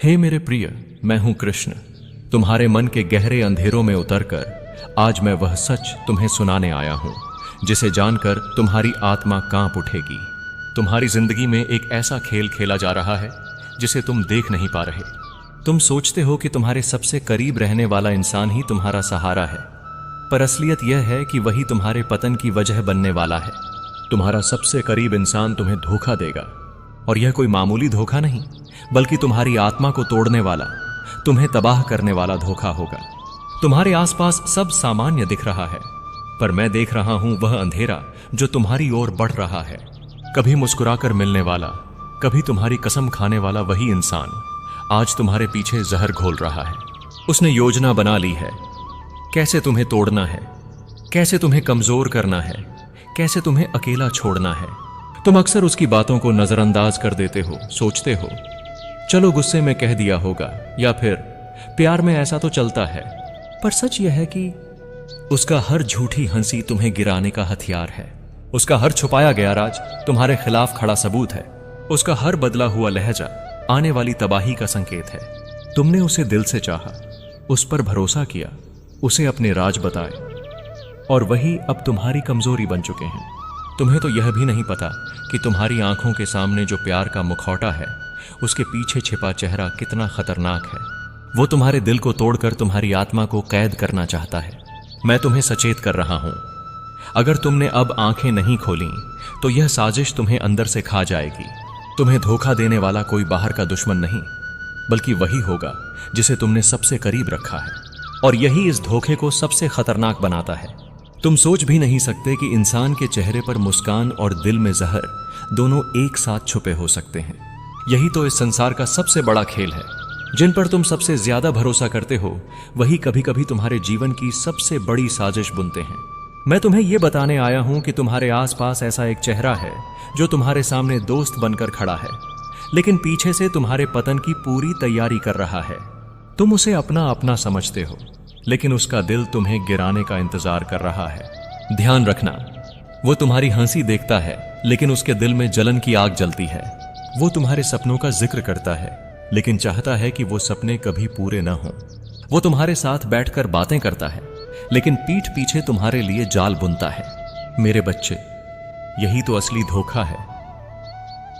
हे मेरे प्रिय, मैं हूं कृष्ण। तुम्हारे मन के गहरे अंधेरों में उतरकर आज मैं वह सच तुम्हें सुनाने आया हूं जिसे जानकर तुम्हारी आत्मा कांप उठेगी। तुम्हारी जिंदगी में एक ऐसा खेल खेला जा रहा है जिसे तुम देख नहीं पा रहे। तुम सोचते हो कि तुम्हारे सबसे करीब रहने वाला इंसान ही तुम्हारा सहारा है, पर असलियत यह है कि वही तुम्हारे पतन की वजह बनने वाला है। तुम्हारा सबसे करीब इंसान तुम्हें धोखा देगा, और यह कोई मामूली धोखा नहीं बल्कि तुम्हारी आत्मा को तोड़ने वाला, तुम्हें तबाह करने वाला धोखा होगा। तुम्हारे आसपास सब सामान्य दिख रहा है, पर मैं देख रहा हूं वह अंधेरा जो तुम्हारी ओर बढ़ रहा है। कभी मुस्कुराकर मिलने वाला, कभी तुम्हारी कसम खाने वाला वही इंसान आज तुम्हारे पीछे जहर घोल रहा है। उसने योजना बना ली है, कैसे तुम्हें तोड़ना है, कैसे तुम्हें कमजोर करना है, कैसे तुम्हें अकेला छोड़ना है। तुम अक्सर उसकी बातों को नजरअंदाज कर देते हो, सोचते हो चलो गुस्से में कह दिया होगा, या फिर प्यार में ऐसा तो चलता है। पर सच यह है कि उसका हर झूठी हंसी तुम्हें गिराने का हथियार है। उसका हर छुपाया गया राज तुम्हारे खिलाफ खड़ा सबूत है। उसका हर बदला हुआ लहजा आने वाली तबाही का संकेत है। तुमने उसे दिल से चाहा, उस पर भरोसा किया, उसे अपने राज बताए, और वही अब तुम्हारी कमजोरी बन चुके हैं। तुम्हें तो यह भी नहीं पता कि तुम्हारी आंखों के सामने जो प्यार का मुखौटा है, उसके पीछे छिपा चेहरा कितना खतरनाक है। वो तुम्हारे दिल को तोड़कर तुम्हारी आत्मा को कैद करना चाहता है। मैं तुम्हें सचेत कर रहा हूं, अगर तुमने अब आंखें नहीं खोली तो यह साजिश तुम्हें अंदर से खा जाएगी। तुम्हें धोखा देने वाला कोई बाहर का दुश्मन नहीं, बल्कि वही होगा जिसे तुमने सबसे करीब रखा है, और यही इस धोखे को सबसे खतरनाक बनाता है। तुम सोच भी नहीं सकते कि इंसान के चेहरे पर मुस्कान और दिल में जहर दोनों एक साथ छुपे हो सकते हैं। यही तो इस संसार का सबसे बड़ा खेल है। जिन पर तुम सबसे ज्यादा भरोसा करते हो, वही कभी कभी तुम्हारे जीवन की सबसे बड़ी साजिश बुनते हैं। मैं तुम्हें यह बताने आया हूं कि तुम्हारे आसपास ऐसा एक चेहरा है जो तुम्हारे सामने दोस्त बनकर खड़ा है, लेकिन पीछे से तुम्हारे पतन की पूरी तैयारी कर रहा है। तुम उसे अपना अपना समझते हो, लेकिन उसका दिल तुम्हें गिराने का इंतजार कर रहा है। ध्यान रखना, वो तुम्हारी हंसी देखता है, लेकिन उसके दिल में जलन की आग जलती है। वो तुम्हारे सपनों का जिक्र करता है, लेकिन चाहता है कि वो सपने कभी पूरे न हों। वो तुम्हारे साथ बैठकर बातें करता है, लेकिन पीठ पीछे तुम्हारे लिए जाल बुनता है। मेरे बच्चे, यही तो असली धोखा है,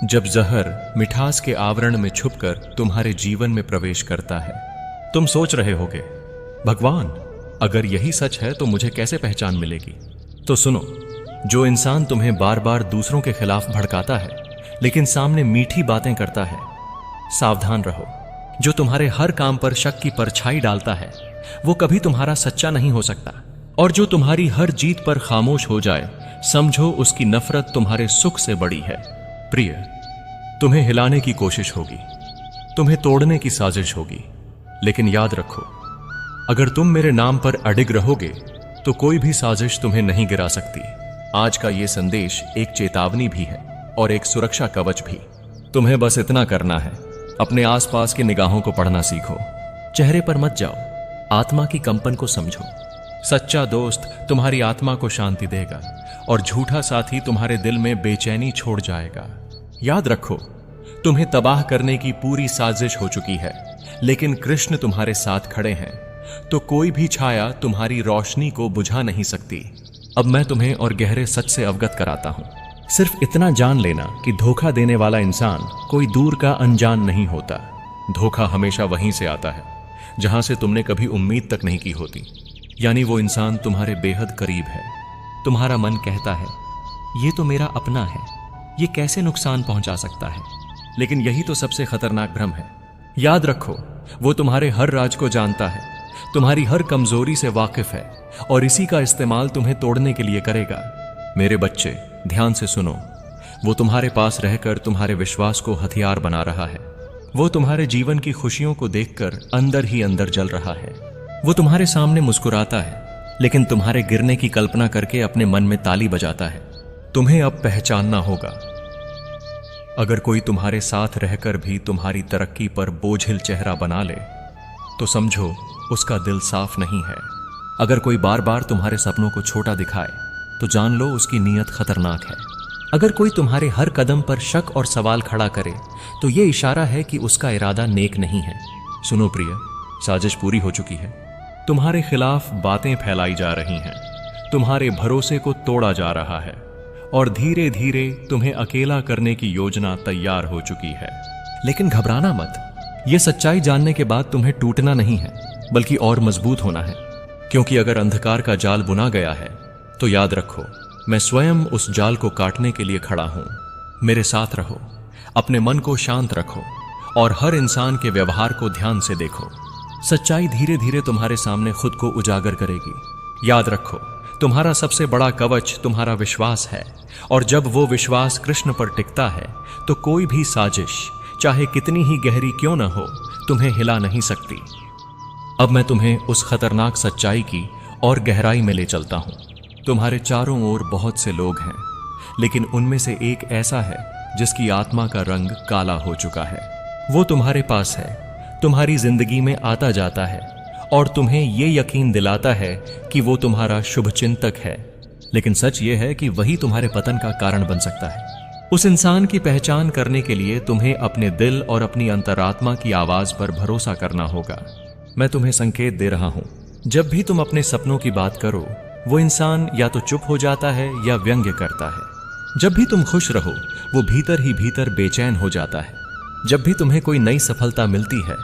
जब जहर मिठास के आवरण में छुपकर तुम्हारे जीवन में प्रवेश करता है। तुम सोच रहे होगे, भगवान, अगर यही सच है तो मुझे कैसे पहचान मिलेगी? तो सुनो, जो इंसान तुम्हें बार बार दूसरों के खिलाफ भड़काता है लेकिन सामने मीठी बातें करता है, सावधान रहो। जो तुम्हारे हर काम पर शक की परछाई डालता है, वो कभी तुम्हारा सच्चा नहीं हो सकता। और जो तुम्हारी हर जीत पर खामोश हो जाए, समझो उसकी नफरत तुम्हारे सुख से बड़ी है। प्रिय, तुम्हें हिलाने की कोशिश होगी, तुम्हें तोड़ने की साजिश होगी, लेकिन याद रखो, अगर तुम मेरे नाम पर अडिग रहोगे तो कोई भी साजिश तुम्हें नहीं गिरा सकती। आज का ये संदेश एक चेतावनी भी है और एक सुरक्षा कवच भी। तुम्हें बस इतना करना है, अपने आसपास की निगाहों को पढ़ना सीखो। चेहरे पर मत जाओ, आत्मा की कंपन को समझो। सच्चा दोस्त तुम्हारी आत्मा को शांति देगा, और झूठा साथी तुम्हारे दिल में बेचैनी छोड़ जाएगा। याद रखो, तुम्हें तबाह करने की पूरी साजिश हो चुकी है, लेकिन कृष्ण तुम्हारे साथ खड़े हैं, तो कोई भी छाया तुम्हारी रोशनी को बुझा नहीं सकती। अब मैं तुम्हें और गहरे सच से अवगत कराता हूं। सिर्फ इतना जान लेना कि धोखा देने वाला इंसान कोई दूर का अनजान नहीं होता। धोखा हमेशा वहीं से आता है जहां से तुमने कभी उम्मीद तक नहीं की होती। यानी वो इंसान तुम्हारे बेहद करीब है। तुम्हारा मन कहता है, ये तो मेरा अपना है, ये कैसे नुकसान पहुंचा सकता है? लेकिन यही तो सबसे खतरनाक भ्रम है। याद रखो, वो तुम्हारे हर राज को जानता है, तुम्हारी हर कमजोरी से वाकिफ है, और इसी का इस्तेमाल तुम्हें तोड़ने के लिए करेगा। मेरे बच्चे, ध्यान से सुनो, वो तुम्हारे पास रहकर तुम्हारे विश्वास को हथियार बना रहा है। वो तुम्हारे जीवन की खुशियों को देखकर अंदर ही अंदर जल रहा है। वो तुम्हारे सामने मुस्कुराता है, लेकिन तुम्हारे गिरने की कल्पना करके अपने मन में ताली बजाता है। तुम्हें अब पहचानना होगा, अगर कोई तुम्हारे साथ रहकर भी तुम्हारी तरक्की पर बोझिल चेहरा बना ले, तो समझो उसका दिल साफ नहीं है। अगर कोई बार बार तुम्हारे सपनों को छोटा दिखाए, तो जान लो उसकी नीयत खतरनाक है। अगर कोई तुम्हारे हर कदम पर शक और सवाल खड़ा करे तो यह इशारा है कि उसका इरादा नेक नहीं है। सुनो प्रिय, साजिश पूरी हो चुकी है। तुम्हारे खिलाफ बातें फैलाई जा रही हैं, तुम्हारे भरोसे को तोड़ा जा रहा है और धीरे धीरे तुम्हें अकेला करने की योजना तैयार हो चुकी है। लेकिन घबराना मत। यह सच्चाई जानने के बाद तुम्हें टूटना नहीं है, बल्कि और मजबूत होना है। क्योंकि अगर अंधकार का जाल बुना गया है तो याद रखो, मैं स्वयं उस जाल को काटने के लिए खड़ा हूं। मेरे साथ रहो, अपने मन को शांत रखो और हर इंसान के व्यवहार को ध्यान से देखो। सच्चाई धीरे धीरे तुम्हारे सामने खुद को उजागर करेगी। याद रखो, तुम्हारा सबसे बड़ा कवच तुम्हारा विश्वास है, और जब वो विश्वास कृष्ण पर टिकता है तो कोई भी साजिश, चाहे कितनी ही गहरी क्यों न हो, तुम्हें हिला नहीं सकती। अब मैं तुम्हें उस खतरनाक सच्चाई की और गहराई में ले चलता हूं। तुम्हारे चारों ओर बहुत से लोग हैं, लेकिन उनमें से एक ऐसा है जिसकी आत्मा का रंग काला हो चुका है। वो तुम्हारे पास है, तुम्हारी जिंदगी में आता जाता है और तुम्हें ये यकीन दिलाता है कि वो तुम्हारा शुभचिंतक है। लेकिन सच ये है कि वही तुम्हारे पतन का कारण बन सकता है। उस इंसान की पहचान करने के लिए तुम्हें अपने दिल और अपनी अंतरात्मा की आवाज पर भरोसा करना होगा। मैं तुम्हें संकेत दे रहा हूं, जब भी तुम अपने सपनों की बात करो, वो इंसान या तो चुप हो जाता है या व्यंग्य करता है। जब भी तुम खुश रहो, वो भीतर ही भीतर बेचैन हो जाता है। जब भी तुम्हें कोई नई सफलता मिलती है,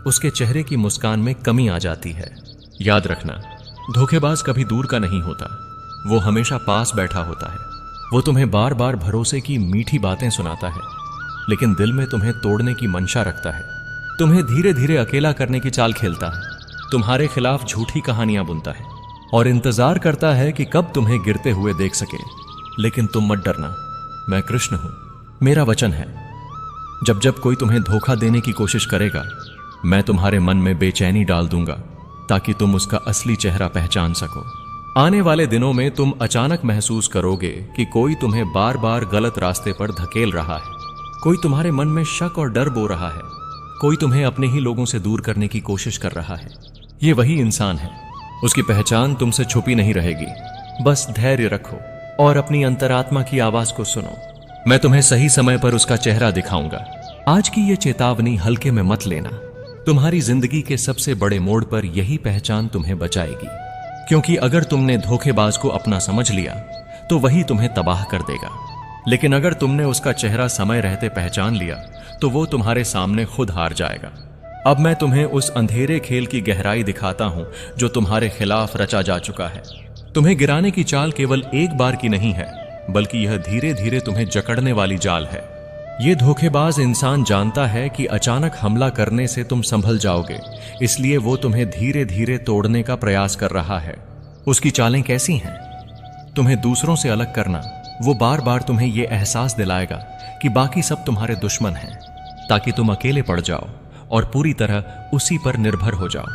उसके चेहरे की मुस्कान में कमी आ जाती है। याद रखना, धोखेबाज कभी दूर का नहीं होता, वो हमेशा पास बैठा होता है। वो तुम्हें बार बार भरोसे की मीठी बातें सुनाता है, लेकिन दिल में तुम्हें तोड़ने की मंशा रखता है। तुम्हें धीरे धीरे अकेला करने की चाल खेलता है, तुम्हारे खिलाफ झूठी कहानियां बुनता है और इंतजार करता है कि कब तुम्हें गिरते हुए देख सके। लेकिन तुम मत डरना, मैं कृष्ण हूं। मेरा वचन है, जब जब कोई तुम्हें धोखा देने की कोशिश करेगा, मैं तुम्हारे मन में बेचैनी डाल दूंगा ताकि तुम उसका असली चेहरा पहचान सको। आने वाले दिनों में तुम अचानक महसूस करोगे कि कोई तुम्हें बार बार गलत रास्ते पर धकेल रहा है, कोई तुम्हारे मन में शक और डर बो रहा है, कोई तुम्हें अपने ही लोगों से दूर करने की कोशिश कर रहा है। ये वही इंसान है, उसकी पहचान तुमसे छुपी नहीं रहेगी। बस धैर्य रखो और अपनी अंतरात्मा की आवाज को सुनो। मैं तुम्हें सही समय पर उसका चेहरा दिखाऊंगा। आज की ये चेतावनी हल्के में मत लेना। तुम्हारी जिंदगी के सबसे बड़े मोड़ पर यही पहचान तुम्हें बचाएगी, क्योंकि अगर तुमने धोखेबाज को अपना समझ लिया तो वही तुम्हें तबाह कर देगा। लेकिन अगर तुमने उसका चेहरा समय रहते पहचान लिया तो वो तुम्हारे सामने खुद हार जाएगा। अब मैं तुम्हें उस अंधेरे खेल की गहराई दिखाता हूं जो तुम्हारे खिलाफ रचा जा चुका है। तुम्हें गिराने की चाल केवल एक बार की नहीं है, बल्कि यह धीरे धीरे तुम्हें जकड़ने वाली जाल है। यह धोखेबाज इंसान जानता है कि अचानक हमला करने से तुम संभल जाओगे, इसलिए वो तुम्हें धीरे धीरे तोड़ने का प्रयास कर रहा है। उसकी चालें कैसी हैं? तुम्हें दूसरों से अलग करना। वो बार बार तुम्हें यह एहसास दिलाएगा कि बाकी सब तुम्हारे दुश्मन हैं, ताकि तुम अकेले पड़ जाओ और पूरी तरह उसी पर निर्भर हो जाओ।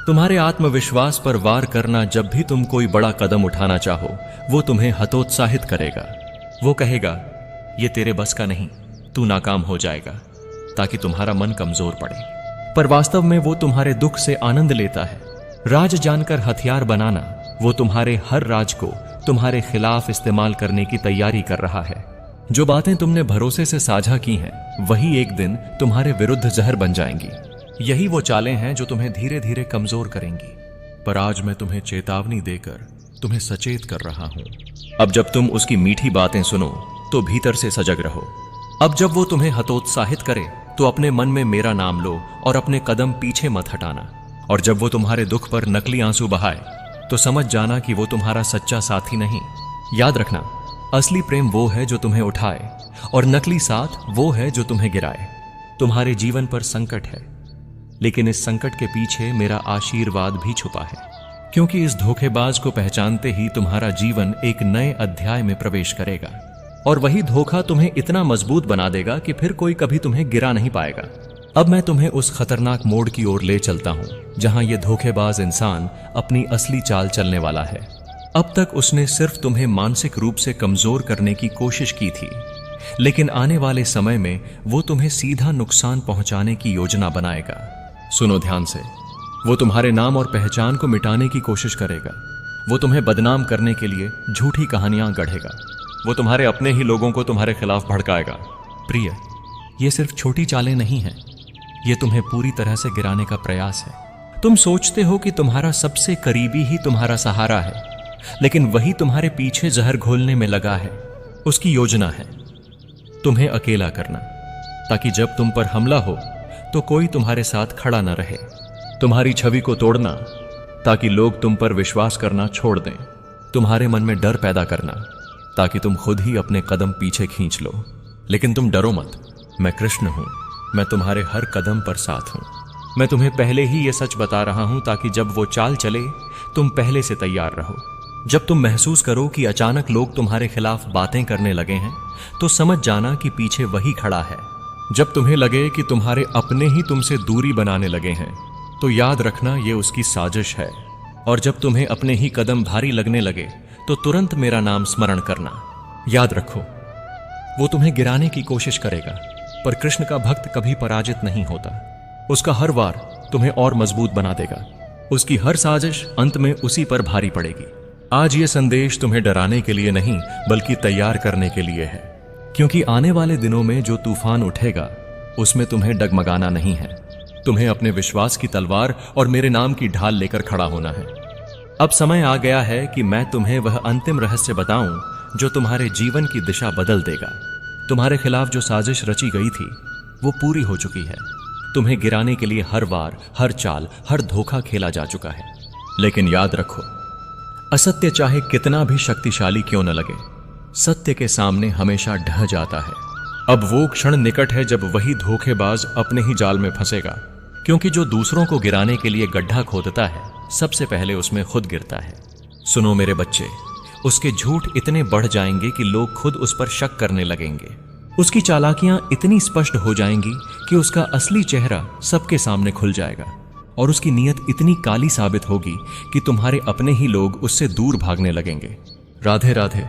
तुम्हारे आत्मविश्वास पर वार करना। जब भी तुम कोई बड़ा कदम उठाना चाहो, वो तुम्हें हतोत्साहित करेगा। वो कहेगा, ये तेरे बस का नहीं, तू नाकाम हो जाएगा, ताकि तुम्हारा मन कमजोर पड़े। पर वास्तव में वो तुम्हारे दुख से आनंद लेता है। राज जानकर हथियार बनाना। वो तुम्हारे हर राज को तुम्हारे खिलाफ इस्तेमाल करने की तैयारी कर रहा है। जो बातें तुमने भरोसे से साझा की हैं, वही एक दिन तुम्हारे विरुद्ध जहर बन जाएंगी। यही वो चालें हैं जो तुम्हें धीरे धीरे कमजोर करेंगी। पर आज मैं तुम्हें चेतावनी देकर तुम्हें सचेत कर रहा हूं। अब जब तुम उसकी मीठी बातें सुनो तो भीतर से सजग रहो। अब जब वो तुम्हें हतोत्साहित करे तो अपने मन में मेरा नाम लो और अपने कदम पीछे मत हटाना। और जब वो तुम्हारे दुख पर नकली आंसू बहाए तो समझ जाना कि वो तुम्हारा सच्चा साथी नहीं। याद रखना, असली प्रेम वो है जो तुम्हें उठाए और नकली साथ वो है जो तुम्हें गिराए। तुम्हारे जीवन पर संकट है, लेकिन इस संकट के पीछे मेरा आशीर्वाद भी छुपा है, क्योंकि इस धोखेबाज को पहचानते ही तुम्हारा जीवन एक नए अध्याय में प्रवेश करेगा। और वही धोखा तुम्हें इतना मजबूत बना देगा कि फिर कोई कभी तुम्हें गिरा नहीं पाएगा। अब मैं तुम्हें उस खतरनाक मोड़ की ओर ले चलता हूं जहां यह धोखेबाज इंसान अपनी असली चाल चलने वाला है। अब तक उसने सिर्फ तुम्हें मानसिक रूप से कमजोर करने की कोशिश की थी, लेकिन आने वाले समय में वो तुम्हें सीधा नुकसान पहुंचाने की योजना बनाएगा। सुनो ध्यान से, वो तुम्हारे नाम और पहचान को मिटाने की कोशिश करेगा। वो तुम्हें बदनाम करने के लिए झूठी कहानियां गढ़ेगा। वो तुम्हारे अपने ही लोगों को तुम्हारे खिलाफ भड़काएगा। प्रिय, ये सिर्फ छोटी चालें नहीं हैं, ये तुम्हें पूरी तरह से गिराने का प्रयास है। तुम सोचते हो कि तुम्हारा सबसे करीबी ही तुम्हारा सहारा है, लेकिन वही तुम्हारे पीछे जहर घोलने में लगा है। उसकी योजना है तुम्हें अकेला करना, ताकि जब तुम पर हमला हो तो कोई तुम्हारे साथ खड़ा न रहे। तुम्हारी छवि को तोड़ना, ताकि लोग तुम पर विश्वास करना छोड़ दें। तुम्हारे मन में डर पैदा करना, ताकि तुम खुद ही अपने कदम पीछे खींच लो। लेकिन तुम डरो मत, मैं कृष्ण हूं, मैं तुम्हारे हर कदम पर साथ हूं। मैं तुम्हें पहले ही यह सच बता रहा हूं, ताकि जब वो चाल चले तुम पहले से तैयार रहो। जब तुम महसूस करो कि अचानक लोग तुम्हारे खिलाफ बातें करने लगे हैं, तो समझ जाना कि पीछे वही खड़ा है। जब तुम्हें लगे कि तुम्हारे अपने ही तुमसे दूरी बनाने लगे हैं, तो याद रखना ये उसकी साजिश है। और जब तुम्हें अपने ही कदम भारी लगने लगे, तो तुरंत मेरा नाम स्मरण करना। याद रखो, वो तुम्हें गिराने की कोशिश करेगा, पर कृष्ण का भक्त कभी पराजित नहीं होता। उसका हर वार तुम्हें और मजबूत बना देगा। उसकी हर साजिश अंत में उसी पर भारी पड़ेगी। आज ये संदेश तुम्हें डराने के लिए नहीं, बल्कि तैयार करने के लिए है, क्योंकि आने वाले दिनों में जो तूफान उठेगा उसमें तुम्हें डगमगाना नहीं है। तुम्हें अपने विश्वास की तलवार और मेरे नाम की ढाल लेकर खड़ा होना है। अब समय आ गया है कि मैं तुम्हें वह अंतिम रहस्य बताऊं जो तुम्हारे जीवन की दिशा बदल देगा। तुम्हारे खिलाफ जो साजिश रची गई थी वो पूरी हो चुकी है। तुम्हें गिराने के लिए हर वार, हर चाल, हर धोखा खेला जा चुका है। लेकिन याद रखो, असत्य चाहे कितना भी शक्तिशाली क्यों न लगे, सत्य के सामने हमेशा ढह जाता है। अब वो क्षण निकट है जब वही धोखेबाज अपने ही जाल में फंसेगा, क्योंकि जो दूसरों को गिराने के लिए गड्ढा खोदता है, सबसे पहले उसमें खुद गिरता है। सुनो मेरे बच्चे, उसके झूठ इतने बढ़ जाएंगे कि लोग खुद उस पर शक करने लगेंगे। उसकी चालाकियां इतनी स्पष्ट हो जाएंगी कि उसका असली चेहरा सबके सामने खुल जाएगा, और उसकी नीयत इतनी काली साबित होगी कि तुम्हारे अपने ही लोग उससे दूर भागने लगेंगे। राधे राधे।